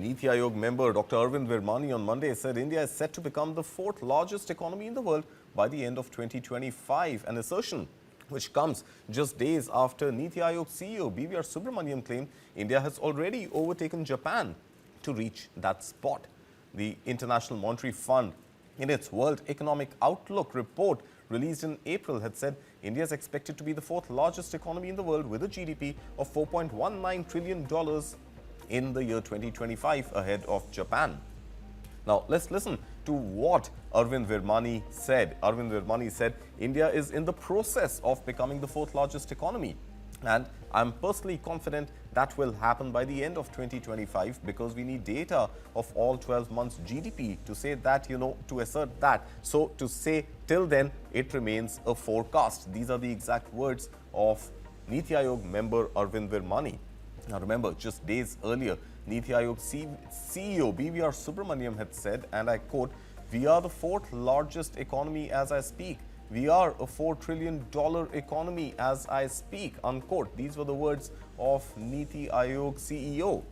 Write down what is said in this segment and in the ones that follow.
Niti Aayog member Dr. Arvind Virmani on Monday said India is set to become the fourth largest economy in the world by the end of 2025, an assertion which comes just days after Niti Aayog CEO BVR Subramaniam claimed India has already overtaken Japan to reach that spot. The International Monetary Fund, in its World Economic Outlook report released in April, had said India is expected to be the fourth largest economy in the world with a GDP of $4.19 trillion in the year 2025, ahead of Japan. Now, let's listen to what Arvind Virmani said. Arvind Virmani said India is in the process of becoming the fourth largest economy. And I'm personally confident that will happen by the end of 2025 because we need data of all 12 months GDP to say that, to assert that. So to say till then, it remains a forecast. These are the exact words of Niti Aayog member Arvind Virmani. Now remember, just days earlier, Niti Aayog CEO BVR Subramaniam had said, and I quote, "We are the fourth largest economy as I speak. We are a $4 trillion economy as I speak," unquote. These were the words of Niti Aayog CEO.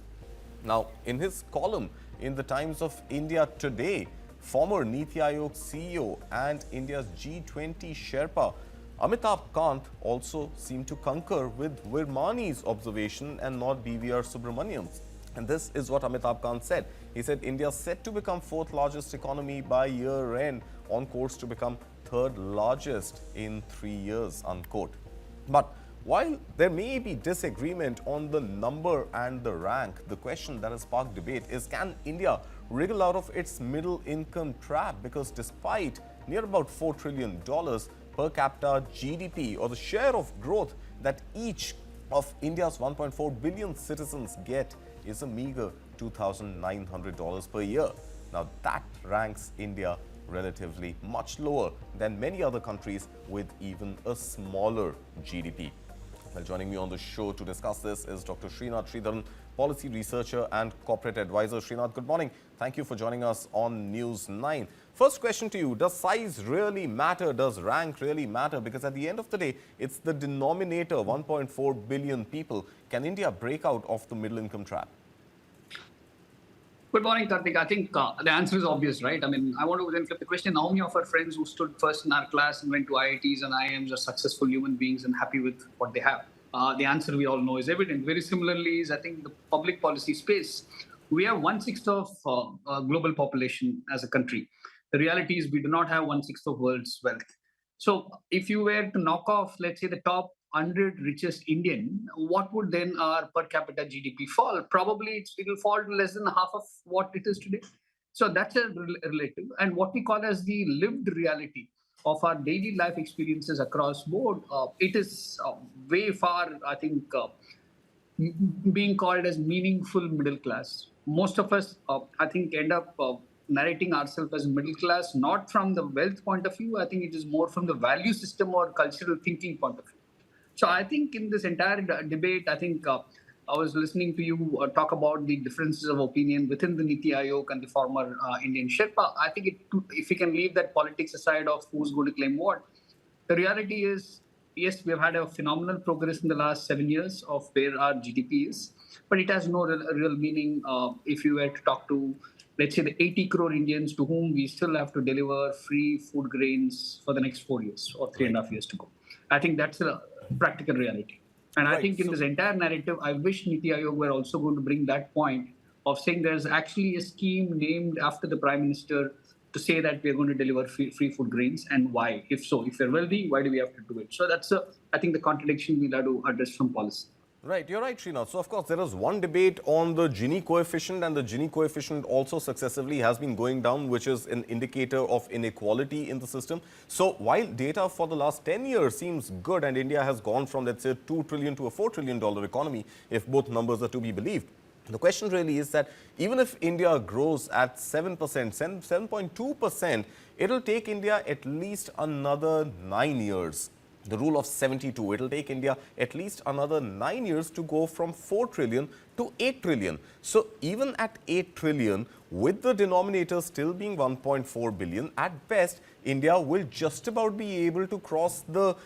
Now, in his column in the Times of India today, former Niti Aayog CEO and India's G20 Sherpa Amitabh Kant also seemed to concur with Virmani's observation and not BVR Subramaniam's. And this is what Amitabh Kant said. He said India is set to become fourth largest economy by year end, on course to become third largest in 3 years, unquote. But while there may be disagreement on the number and the rank, the question that has sparked debate is, can India wriggle out of its middle income trap? Because despite near about $4 trillion per capita GDP, or the share of growth that each of India's 1.4 billion citizens get, is a meager $2,900 per year. Now that ranks India relatively much lower than many other countries with even a smaller GDP. Well, joining me on the show to discuss this is Dr. Srinath Sridharan, policy researcher and corporate advisor. Srinath, good morning. Thank you for joining us on News 9. First question to you, does size really matter? Does rank really matter? Because at the end of the day, it's the denominator, 1.4 billion people. Can India break out of the middle income trap? Good morning, Kartik. I think the answer is obvious, right? I mean, I want to then flip the question. How many of our friends who stood first in our class and went to IITs and IIMs are successful human beings and happy with what they have? The answer we all know is evident. Very similarly is, I think, the public policy space. We have 1/6 of global population as a country. The reality is we do not have 1/6 of world's wealth. So if you were to knock off, let's say, the top 100 richest Indian, what would then our per capita GDP fall? Probably it will fall to less than half of what it is today. So that's a relative. And what we call as the lived reality of our daily life experiences across board, it is way far, I think, being called as meaningful middle class. Most of us, I think, end up narrating ourselves as middle class, not from the wealth point of view. I think it is more from the value system or cultural thinking point of view. So I think in this entire debate, I think I was listening to you talk about the differences of opinion within the Niti Aayog and the former Indian Sherpa. I think if we can leave that politics aside of who's going to claim what, the reality is, yes, we have had a phenomenal progress in the last 7 years of where our GDP is, but it has no real meaning if you were to talk to, let's say, the 80 crore Indians to whom we still have to deliver free food grains for the next 4 years or 3.5 years to go. I think that's a practical reality. And I think in this entire narrative, I wish Niti Aayog were also going to bring that point of saying there's actually a scheme named after the Prime Minister to say that we're going to deliver free food grains, and why? If so, if we're wealthy, why do we have to do it? So that's, I think, the contradiction we'll have to address from policy. Right, you're right, Srinath. So, of course, there is one debate on the Gini coefficient, and the Gini coefficient also successively has been going down, which is an indicator of inequality in the system. So, while data for the last 10 years seems good, and India has gone from, let's say, $2 trillion to a $4 trillion economy, if both numbers are to be believed, the question really is that even if India grows at 7%, 7.2%, it'll take India at least another 9 years. The rule of 72, it'll take India at least another 9 years to go from 4 trillion to 8 trillion. So even at 8 trillion, with the denominator still being 1.4 billion, at best, India will just about be able to cross the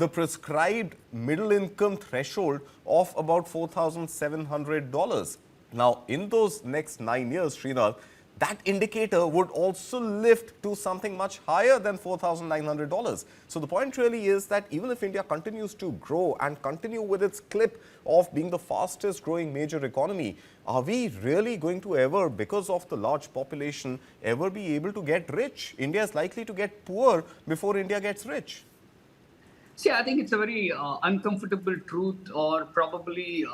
prescribed middle income threshold of about $4,700. Now, in those next 9 years, Srinath, that indicator would also lift to something much higher than $4,900. So the point really is that even if India continues to grow and continue with its clip of being the fastest growing major economy, are we really going to ever, because of the large population, ever be able to get rich? India is likely to get poor before India gets rich. See, I think it's a very uncomfortable truth, or probably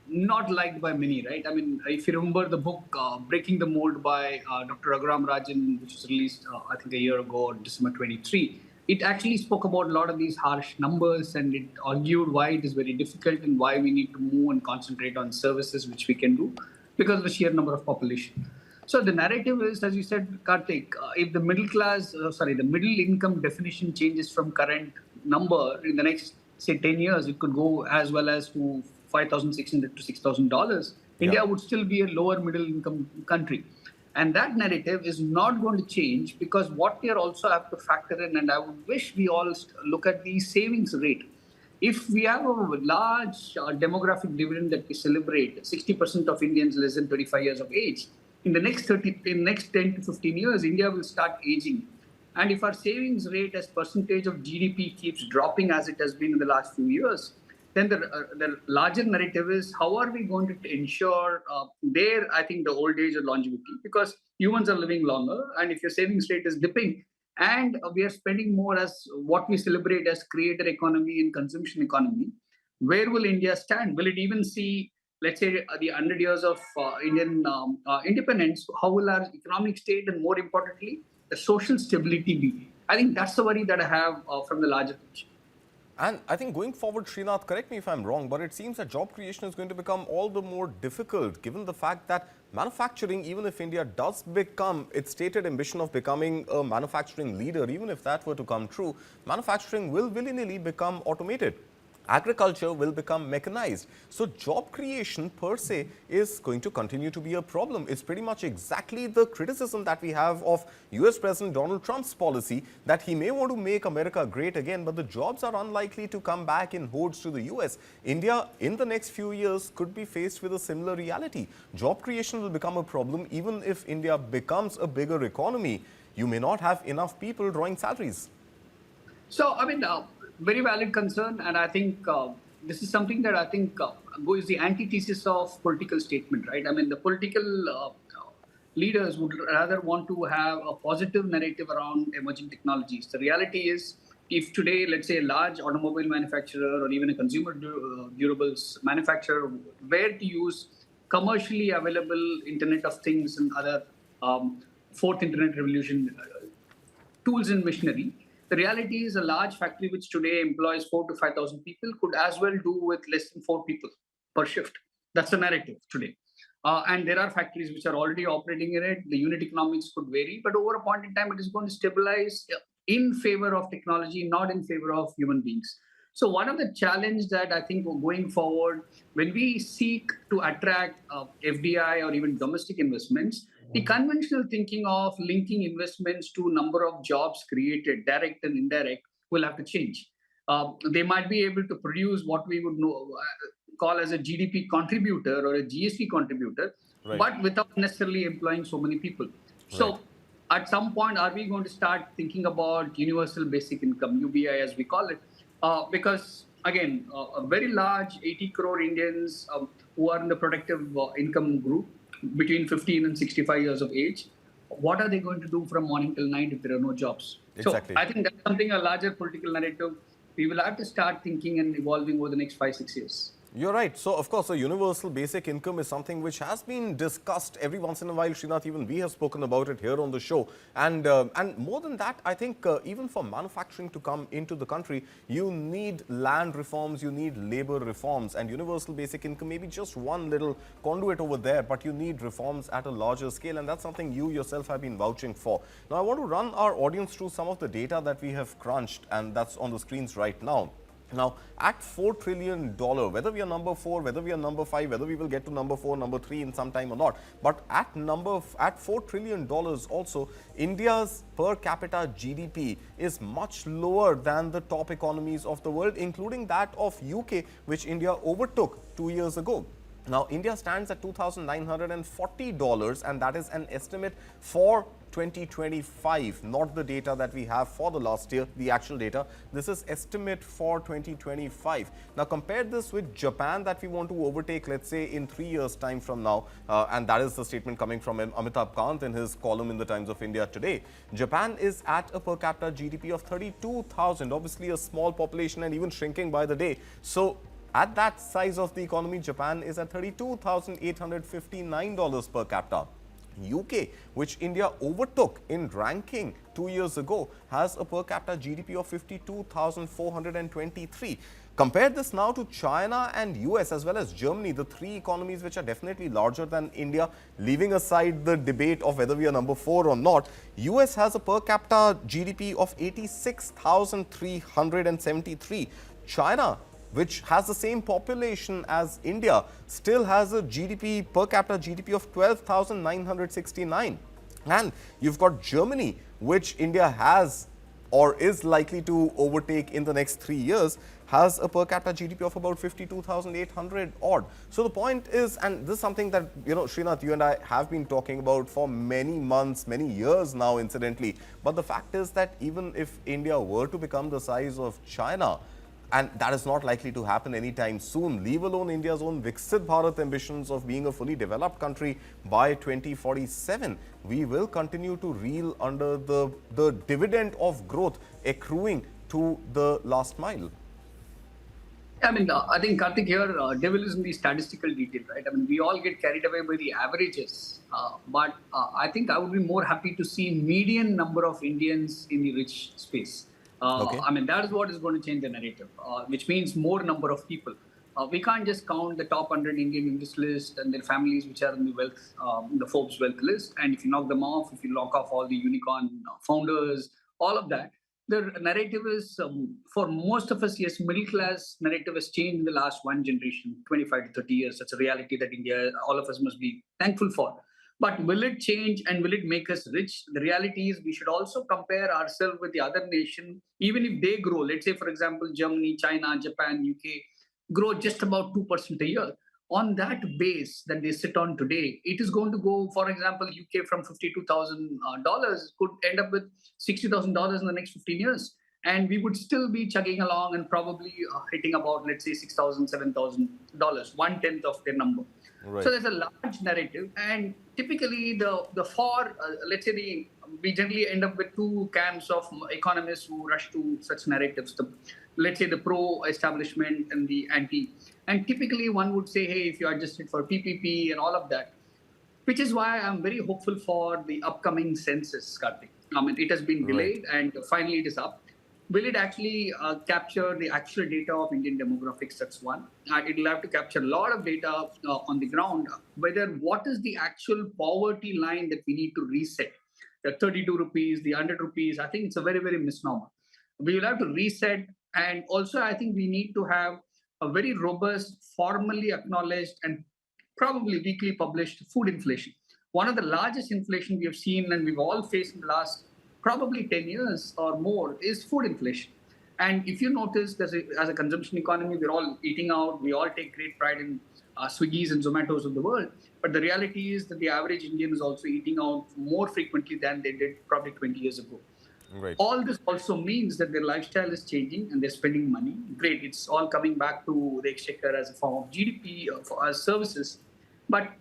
not liked by many, right? I mean, if you remember the book Breaking the Mold by Dr. Raghuram Rajan, which was released, I think, a year ago, December 23, it actually spoke about a lot of these harsh numbers, and it argued why it is very difficult and why we need to move and concentrate on services which we can do because of the sheer number of population. So the narrative is, as you said, Kartik, if the the middle income definition changes from current number in the next, say, 10 years, it could go as well as to $5,600 to $6,000. Yeah. India would still be a lower middle income country. And that narrative is not going to change, because what we also have to factor in, and I would wish we all look at the savings rate. If we have a large demographic dividend that we celebrate, 60% of Indians less than 35 years of age, in the next 10 to 15 years, India will start aging. And if our savings rate as percentage of GDP keeps dropping as it has been in the last few years, then the larger narrative is, how are we going to ensure I think, the old age or longevity? Because humans are living longer, and if your savings rate is dipping, and we are spending more as what we celebrate as creator economy and consumption economy, where will India stand? Will it even see, let's say, the 100 years of Indian independence? How will our economic state, and more importantly, the social stability be? I think that's the worry that I have from the larger picture. And I think going forward, Srinath, correct me if I'm wrong, but it seems that job creation is going to become all the more difficult, given the fact that manufacturing, even if India does become its stated ambition of becoming a manufacturing leader, even if that were to come true, manufacturing will willy-nilly become automated. Agriculture will become mechanized. So job creation per se is going to continue to be a problem. It's pretty much exactly the criticism that we have of US President Donald Trump's policy, that he may want to make America great again, but the jobs are unlikely to come back in hordes to the US. India, in the next few years, could be faced with a similar reality. Job creation will become a problem even if India becomes a bigger economy. You may not have enough people drawing salaries. So, I mean, very valid concern, and I think this is something that I think is the antithesis of political statement, right? I mean, the political leaders would rather want to have a positive narrative around emerging technologies. The reality is, if today, let's say, a large automobile manufacturer or even a consumer durables manufacturer were to use commercially available Internet of Things and other fourth Internet revolution tools and machinery, the reality is a large factory which today employs 4,000 to 5,000 people could as well do with less than 4 people per shift. That's the narrative today. And there are factories which are already operating in it. The unit economics could vary, but over a point in time, it is going to stabilize in favor of technology, not in favor of human beings. So one of the challenges that I think going forward, when we seek to attract FDI or even domestic investments, the conventional thinking of linking investments to number of jobs created, direct and indirect, will have to change. They might be able to produce what we would call as a GDP contributor or a GST contributor, Right. but without necessarily employing so many people. So Right. at some point, are we going to start thinking about universal basic income, UBI as we call it? Because again, a very large 80 crore Indians who are in the productive income group between 15 and 65 years of age, what are they going to do from morning till night if there are no jobs? Exactly. So I think that's something, a larger political narrative, we will have to start thinking and evolving over the next 5-6 years. You're right. So, of course, a universal basic income is something which has been discussed every once in a while. Srinath, even we have spoken about it here on the show. And more than that, I think even for manufacturing to come into the country, you need land reforms, you need labor reforms. And universal basic income may be just one little conduit over there, but you need reforms at a larger scale. And that's something you yourself have been vouching for. Now, I want to run our audience through some of the data that we have crunched, and that's on the screens right now. Now, at $4 trillion, whether we are number 4, whether we are number 5, whether we will get to number 4, number 3 in some time or not, but at $4 trillion also, India's per capita GDP is much lower than the top economies of the world, including that of UK, which India overtook 2 years ago. Now, India stands at $2,940, and that is an estimate for 2025, not the data that we have for the last year, the actual data. This is estimate for 2025. Now, compare this with Japan that we want to overtake, let's say, in 3 years' time from now. And that is the statement coming from Amitabh Kant in his column in the Times of India today. Japan is at a per capita GDP of 32,000, obviously a small population and even shrinking by the day. So, at that size of the economy, Japan is at $32,859 per capita. UK, which India overtook in ranking 2 years ago, has a per capita GDP of 52,423. Compare this now to China and US as well as Germany, the three economies which are definitely larger than India. Leaving aside the debate of whether we are number 4 or not, US has a per capita GDP of 86,373. China, which has the same population as India, still has a GDP, per capita GDP of 12,969. And you've got Germany, which India has or is likely to overtake in the next 3 years, has a per capita GDP of about 52,800 odd. So the point is, and this is something that, Srinath, you and I have been talking about for many months, many years now, incidentally. But the fact is that even if India were to become the size of China, and that is not likely to happen anytime soon, leave alone India's own Viksit Bharat ambitions of being a fully developed country by 2047, we will continue to reel under the dividend of growth accruing to the last mile. I think Kartik here, devil is in the statistical detail, right? We all get carried away by the averages, but I think I would be more happy to see median number of Indians in the rich space. Okay. That is what is going to change the narrative, which means more number of people. We can't just count the top 100 Indian in this list and their families which are in the wealth, the Forbes wealth list. And if you knock them off, if you lock off all the unicorn founders, all of that, the narrative is, for most of us, yes, middle class narrative has changed in the last one generation, 25 to 30 years. That's a reality that India, all of us must be thankful for. But will it change and will it make us rich? The reality is we should also compare ourselves with the other nation, even if they grow. Let's say, for example, Germany, China, Japan, UK grow just about 2% a year. On that base that they sit on today, it is going to go, for example, UK from $52,000 could end up with $60,000 in the next 15 years. And we would still be chugging along and probably hitting about, let's say, $6,000, $7,000, 1/10 of their number. Right. So there's a large narrative, and typically let's say we generally end up with two camps of economists who rush to such narratives. Let's say the pro-establishment and the anti. And typically one would say, hey, if you adjust it for PPP and all of that, which is why I'm very hopeful for the upcoming census, Kartik. It has been delayed and finally it is up. Will it actually capture the actual data of Indian demographics? That's one. It will have to capture a lot of data on the ground, whether what is the actual poverty line that we need to reset. The 32 rupees, the 100 rupees, I think it's a very, very misnomer. We will have to reset. And also, I think we need to have a very robust, formally acknowledged and probably weekly published food inflation. One of the largest inflation we have seen and we've all faced in the last probably 10 years or more is food inflation. And if you notice, as a consumption economy, we're all eating out. We all take great pride in Swiggy's and Zomatos of the world. But the reality is that the average Indian is also eating out more frequently than they did probably 20 years ago. Right. All this also means that their lifestyle is changing and they're spending money. Great, it's all coming back to the exchequer as a form of GDP as services. But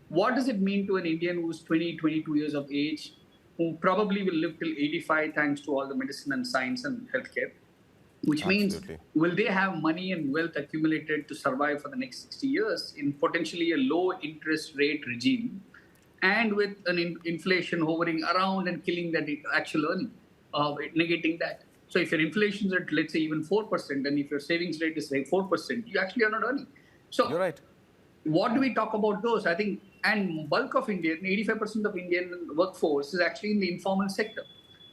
what does it mean to an Indian who's 20, 22 years of age, who probably will live till 85 thanks to all the medicine and science and healthcare, which means will they have money and wealth accumulated to survive for the next 60 years in potentially a low interest rate regime and with an inflation hovering around and killing that actual earning, negating that. So if your inflation is at, let's say, even 4%, and if your savings rate is like 4%, you actually are not earning. So you're right. What do we talk about those? I think, and bulk of Indian, 85% of Indian workforce is actually in the informal sector.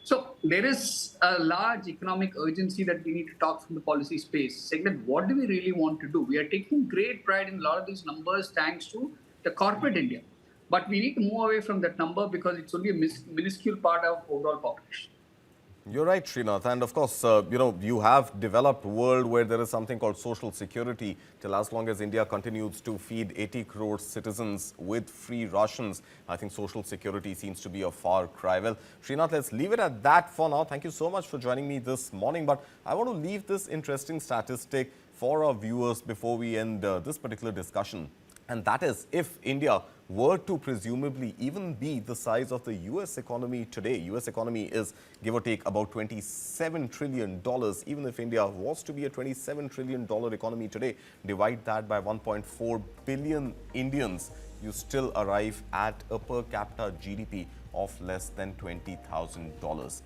So there is a large economic urgency that we need to talk from the policy space, saying that what do we really want to do? We are taking great pride in a lot of these numbers thanks to the corporate India. But we need to move away from that number because it's only a minuscule part of overall population. You're right, Srinath. And of course, you have developed world where there is something called social security. Till as long as India continues to feed 80 crore citizens with free rations, I think social security seems to be a far cry. Well, Srinath, let's leave it at that for now. Thank you so much for joining me this morning. But I want to leave this interesting statistic for our viewers before we end this particular discussion. And that is, if India were to presumably even be the size of the US economy today, US economy is give or take about $27 trillion. Even if India was to be a $27 trillion economy today, divide that by 1.4 billion Indians, you still arrive at a per capita GDP of less than $20,000.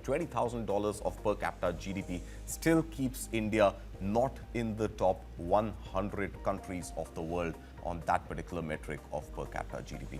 $20,000 of per capita GDP still keeps India not in the top 100 countries of the world on that particular metric of per capita GDP.